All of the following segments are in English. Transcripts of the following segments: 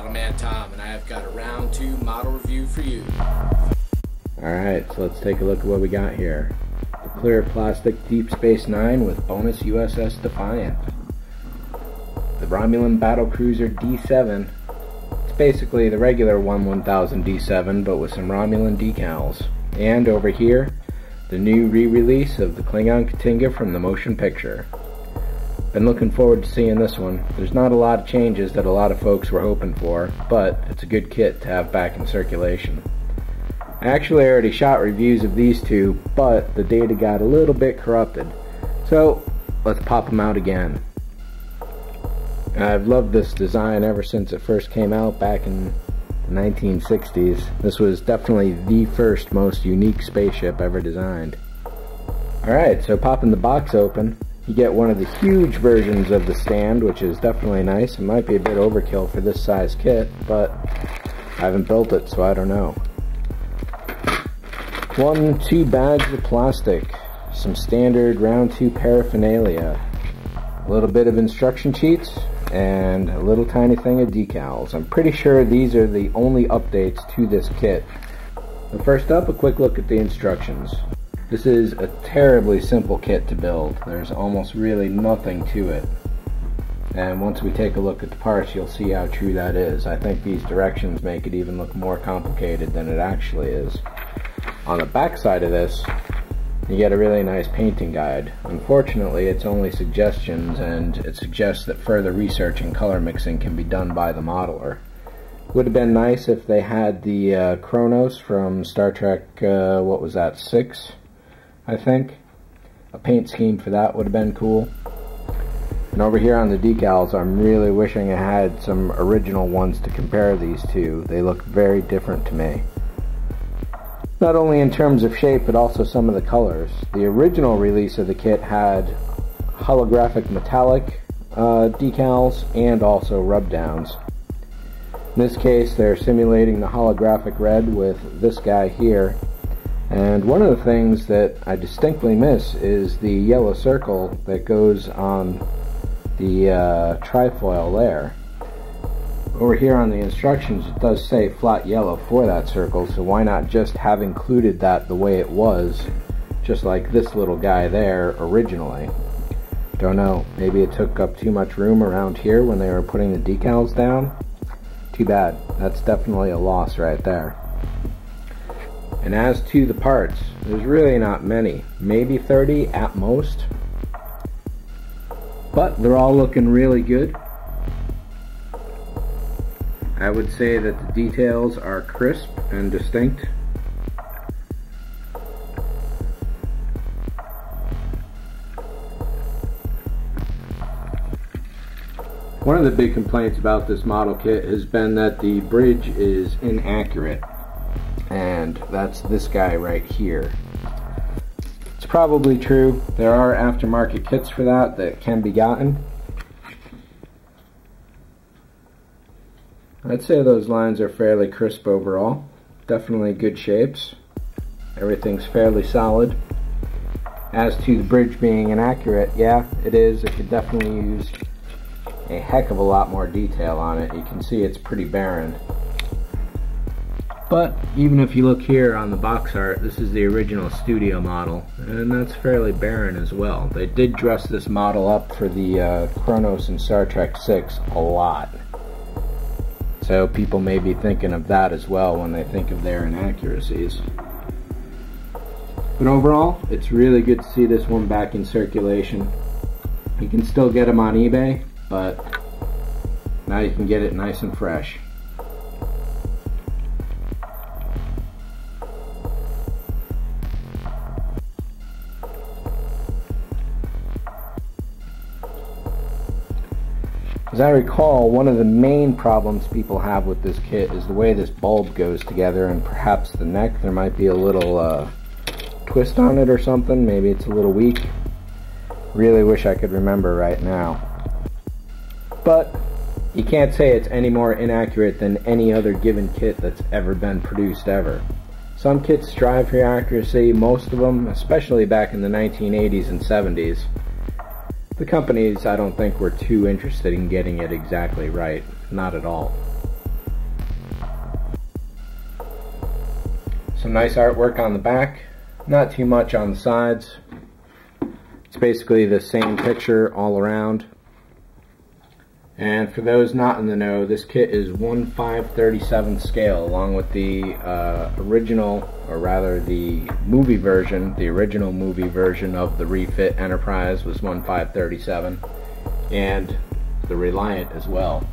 Model Man Tom, and I have got a round 2 model review for you. Alright, so let's take a look at what we got here. The clear plastic Deep Space Nine with bonus USS Defiant. The Romulan battlecruiser D-7. It's basically the regular 1000 D-7, but with some Romulan decals. And over here, the new re-release of the Klingon KTinga from the motion picture. Been looking forward to seeing this one. There's not a lot of changes that a lot of folks were hoping for, but it's a good kit to have back in circulation. I actually already shot reviews of these two, but the data got a little bit corrupted. So, let's pop them out again. I've loved this design ever since it first came out back in the 1960s. This was definitely the first most unique spaceship ever designed. Alright, so popping the box open, you get one of the huge versions of the stand, which is definitely nice. It might be a bit overkill for this size kit, but I haven't built it, so I don't know. 2 bags of plastic, some standard round 2 paraphernalia, a little bit of instruction sheets, and a little tiny thing of decals. I'm pretty sure these are the only updates to this kit. But first up, a quick look at the instructions. This is a terribly simple kit to build. There's almost really nothing to it. And once we take a look at the parts, you'll see how true that is. I think these directions make it even look more complicated than it actually is. On the back side of this, you get a really nice painting guide. Unfortunately, it's only suggestions, and it suggests that further research and color mixing can be done by the modeler. Would have been nice if they had the Kronos from Star Trek, what was that, 6? I think. A paint scheme for that would have been cool. And over here on the decals, I'm really wishing I had some original ones to compare these to. They look very different to me. Not only in terms of shape, but also some of the colors. The original release of the kit had holographic metallic decals and also rub downs. In this case, they're simulating the holographic red with this guy here. And one of the things that I distinctly miss is the yellow circle that goes on the trifoil there. Over here on the instructions, it does say flat yellow for that circle, so why not just have included that the way it was, just like this little guy there originally. Don't know, maybe it took up too much room around here when they were putting the decals down? Too bad, that's definitely a loss right there. And as to the parts, there's really not many, maybe 30 at most, but they're all looking really good. I would say that the details are crisp and distinct. One of the big complaints about this model kit has been that the bridge is inaccurate, and that's this guy right here. It's probably true. There are aftermarket kits for that can be gotten. I'd say those lines are fairly crisp overall. Definitely good shapes. Everything's fairly solid. As to the bridge being inaccurate, yeah, it is. It could definitely use a heck of a lot more detail on it. You can see it's pretty barren. But even if you look here on the box art, this is the original studio model, and that's fairly barren as well. They did dress this model up for the Kronos in Star Trek 6 a lot. So people may be thinking of that as well when they think of their inaccuracies. But overall, it's really good to see this one back in circulation. You can still get them on eBay, but now you can get it nice and fresh. As I recall, one of the main problems people have with this kit is the way this bulb goes together, and perhaps the neck. There might be a little twist on it or something. Maybe it's a little weak. Really wish I could remember right now. But you can't say it's any more inaccurate than any other given kit that's ever been produced ever. Some kits strive for accuracy, most of them, especially back in the 1980s and 70s. The companies, I don't think, were too interested in getting it exactly right. Not at all. Some nice artwork on the back, not too much on the sides. It's basically the same picture all around. And for those not in the know, this kit is 1/537 scale, along with the original, or rather the movie version. The original movie version of the refit Enterprise was 1/537, and the Reliant as well.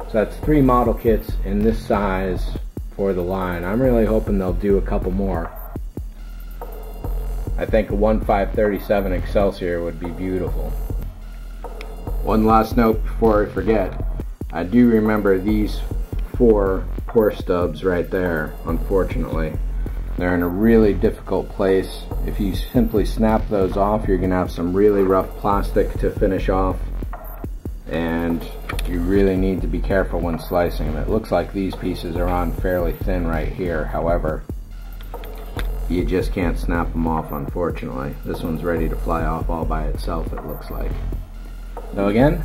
So that's 3 model kits in this size for the line. I'm really hoping they'll do a couple more. I think a 1/537 Excelsior would be beautiful. One last note before I forget. I do remember these 4 core stubs right there, unfortunately. They're in a really difficult place. If you simply snap those off, you're going to have some really rough plastic to finish off. And you really need to be careful when slicing them. It looks like these pieces are on fairly thin right here. However, you just can't snap them off, unfortunately. This one's ready to fly off all by itself, it looks like. So again,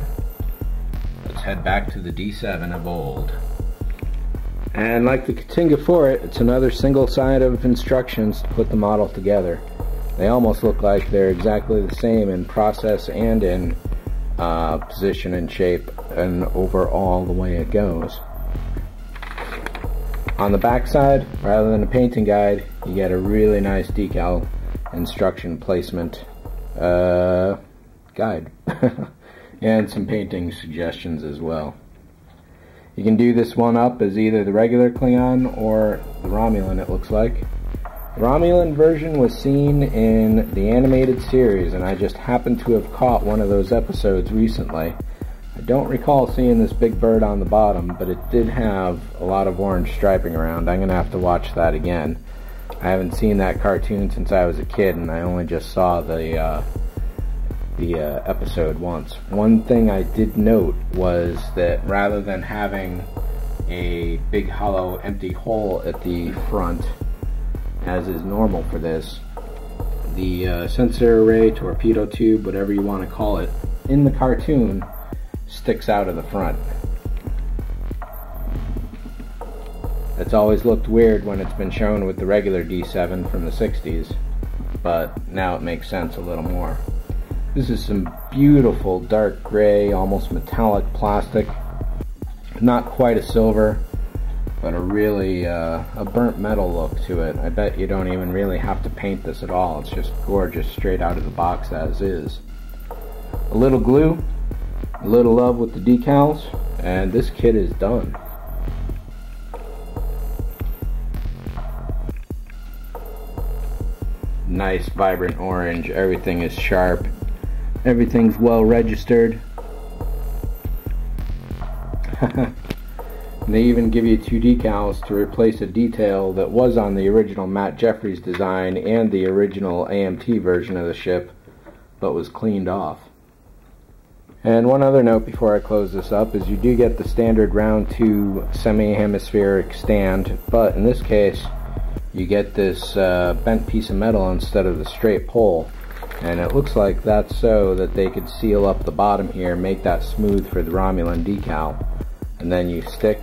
let's head back to the D7 of old. And like the KTinga for it, it's another single side of instructions to put the model together. They almost look like they're exactly the same in process and in position and shape and overall the way it goes. On the back side, rather than a painting guide, you get a really nice decal instruction placement guide. And some painting suggestions as well. You can do this one up as either the regular Klingon or the Romulan, it looks like. The Romulan version was seen in the animated series, and I just happened to have caught one of those episodes recently. I don't recall seeing this big bird on the bottom, but it did have a lot of orange striping around. I'm going to have to watch that again. I haven't seen that cartoon since I was a kid, and I only just saw the episode once. One thing I did note was that rather than having a big hollow empty hole at the front, as is normal for this, the sensor array, torpedo tube, whatever you want to call it, in the cartoon sticks out of the front. It's always looked weird when it's been shown with the regular D7 from the 60s, but now it makes sense a little more. This is some beautiful dark gray, almost metallic plastic. Not quite a silver, but a really a burnt metal look to it. I bet you don't even really have to paint this at all. It's just gorgeous straight out of the box as is. A little glue, a little love with the decals, and this kit is done. Nice vibrant orange, everything is sharp. Everything's well registered. They even give you 2 decals to replace a detail that was on the original Matt Jeffries design and the original AMT version of the ship, but was cleaned off. And one other note before I close this up is you do get the standard round 2 semi-hemispheric stand, but in this case you get this bent piece of metal instead of the straight pole. And it looks like that's so that they could seal up the bottom here, make that smooth for the Romulan decal. And then you stick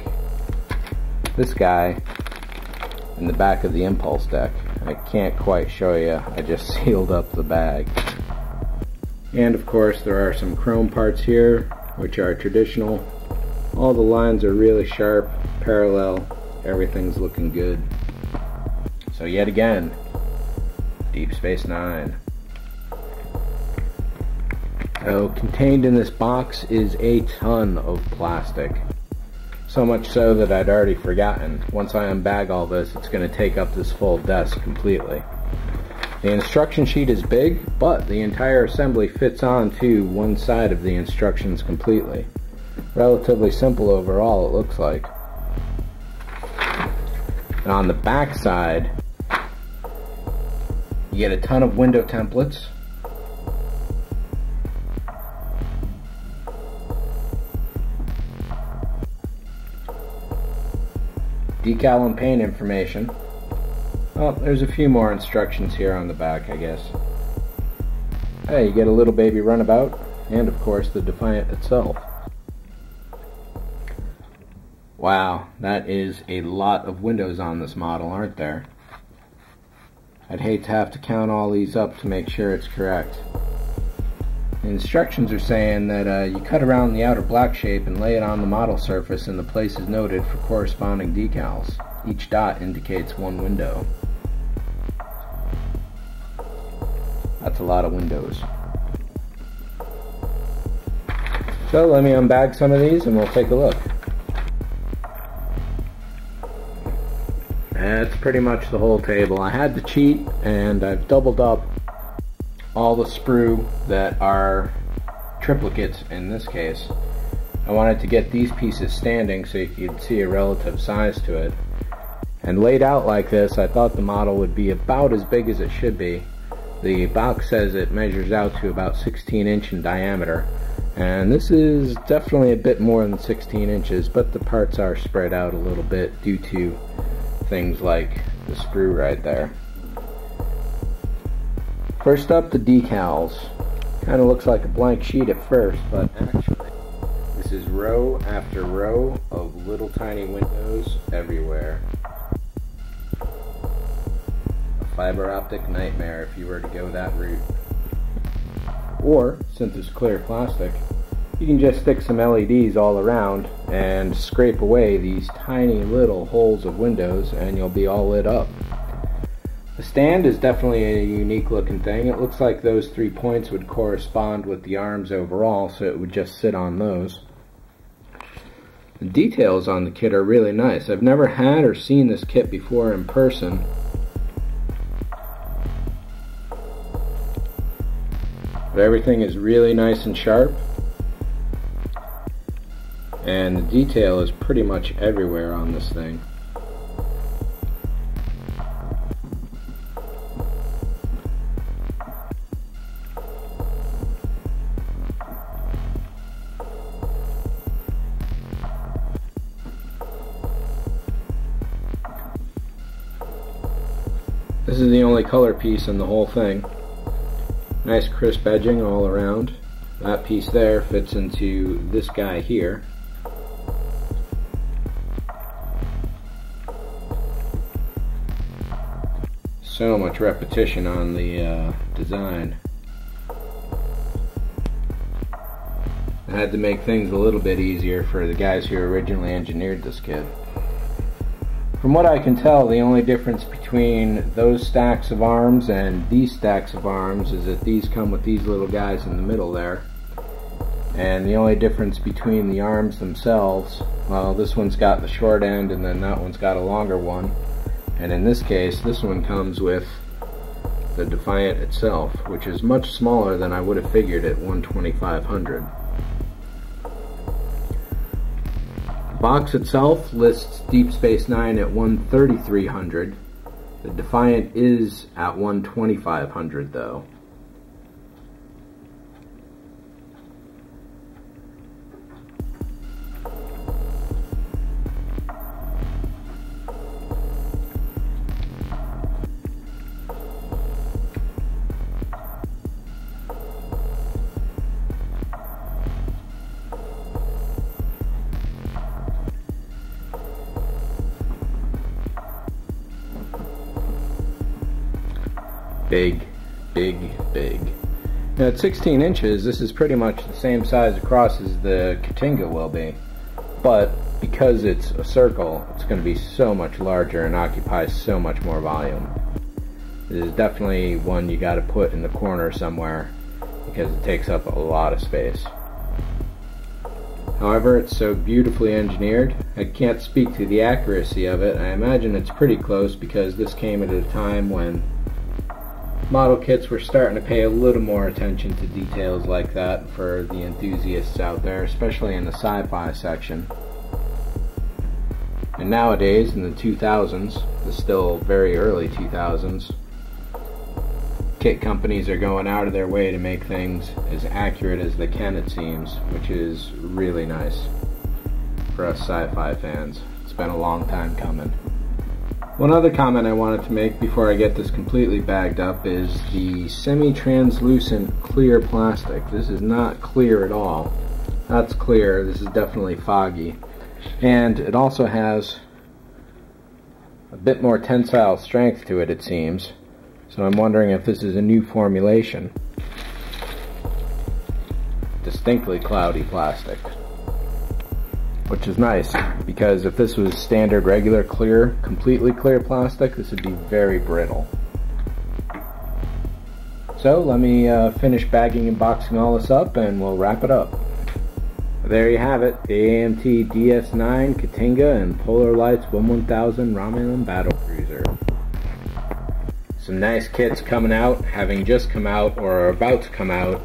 this guy in the back of the impulse deck. I can't quite show you, I just sealed up the bag. And of course there are some chrome parts here, which are traditional. All the lines are really sharp, parallel, everything's looking good. So yet again, Deep Space Nine. So contained in this box is a ton of plastic. So much so that I'd already forgotten. Once I unbag all this, it's going to take up this full desk completely. The instruction sheet is big, but the entire assembly fits onto one side of the instructions completely. Relatively simple overall, it looks like. And on the back side, you get a ton of window templates. Decal and paint information. Oh, there's a few more instructions here on the back, I guess. Hey, you get a little baby runabout, and of course the Defiant itself. Wow, that is a lot of windows on this model, aren't there? I'd hate to have to count all these up to make sure it's correct. The instructions are saying that you cut around the outer black shape and lay it on the model surface in the places noted for corresponding decals. Each dot indicates one window. That's a lot of windows. So let me unbag some of these and we'll take a look. That's pretty much the whole table. I had to cheat and I've doubled up all the sprue that are triplicates in this case. I wanted to get these pieces standing so you could see a relative size to it. And laid out like this, I thought the model would be about as big as it should be. The box says it measures out to about 16 inch in diameter. And this is definitely a bit more than 16 inches, but the parts are spread out a little bit due to things like the sprue right there. First up, the decals. Kind of looks like a blank sheet at first, but actually this is row after row of little tiny windows everywhere. A fiber optic nightmare if you were to go that route. Or, since it's clear plastic, you can just stick some LEDs all around and scrape away these tiny little holes of windows and you'll be all lit up. The stand is definitely a unique looking thing. It looks like those 3 points would correspond with the arms overall, so it would just sit on those. The details on the kit are really nice. I've never had or seen this kit before in person. But everything is really nice and sharp. And the detail is pretty much everywhere on this thing. This is the only color piece in the whole thing. Nice crisp edging all around. That piece there fits into this guy here. So much repetition on the design. I had to make things a little bit easier for the guys who originally engineered this kit. From what I can tell, the only difference between those stacks of arms and these stacks of arms is that these come with these little guys in the middle there. And the only difference between the arms themselves, well, this one's got the short end and then that one's got a longer one. And in this case, this one comes with the Defiant itself, which is much smaller than I would have figured at 1/2500. The box itself lists Deep Space Nine at 1/3300. The Defiant is at 1/2500 though. Big, big, big. Now at 16 inches, this is pretty much the same size across as the KTinga will be. But because it's a circle, it's going to be so much larger and occupies so much more volume. This is definitely one you got to put in the corner somewhere because it takes up a lot of space. However, it's so beautifully engineered, I can't speak to the accuracy of it. I imagine it's pretty close because this came at a time when model kits were starting to pay a little more attention to details like that for the enthusiasts out there, especially in the sci-fi section. And nowadays, in the 2000s, the still very early 2000s, kit companies are going out of their way to make things as accurate as they can, it seems, which is really nice for us sci-fi fans. It's been a long time coming. One other comment I wanted to make before I get this completely bagged up is the semi-translucent clear plastic. This is not clear at all. That's clear. This is definitely foggy. And it also has a bit more tensile strength to it, it seems. So I'm wondering if this is a new formulation. Distinctly cloudy plastic. Which is nice, because if this was standard regular clear, completely clear plastic, this would be very brittle. So let me finish bagging and boxing all this up and we'll wrap it up. There you have it, the AMT DS9 KTinga and Polar Lights 11000 Romulan Battle Cruiser. Some nice kits coming out, having just come out or are about to come out.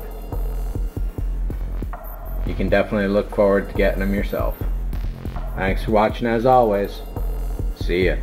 You can definitely look forward to getting them yourself. Thanks for watching as always. See ya.